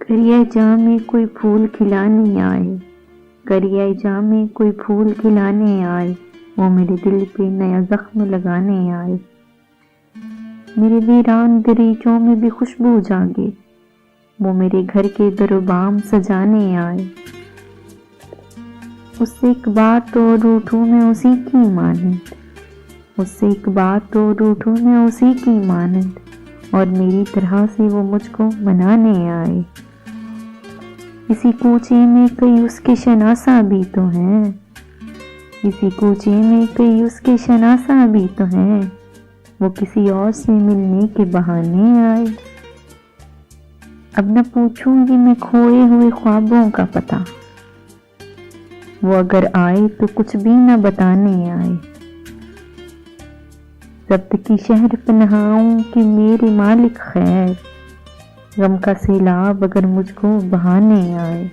کریے جام میں کوئی پھول کھلانے آئے، کریے جام میں کوئی پھول کھلانے آئے، وہ میرے دل پہ نیا زخم لگانے آئے۔ میرے ویران دریچوں میں بھی خوشبو جاگے، وہ میرے گھر کے در و بام سجانے آئے۔ اس سے ایک بات اور روٹھوں میں اسی کی مانند، اس سے ایک بات اور روٹھوں میں اسی کی مانند، اور میری طرح سے وہ مجھ کو منانے آئے۔ اسی کوچے میں کئی اس کے شناسہ بھی تو ہیں، اسی کوچے میں کئی اس کے شناسہ بھی تو ہیں، وہ کسی اور سے ملنے کے بہانے آئے۔ اب نہ پوچھوں گی میں کھوئے ہوئے خوابوں کا پتہ، وہ اگر آئے تو کچھ بھی نہ بتانے آئے۔ ضبط کی شہر پنہاؤں کہ میرے مالک خیر، غم کا سیلاب اگر مجھ کو بہانے آئے۔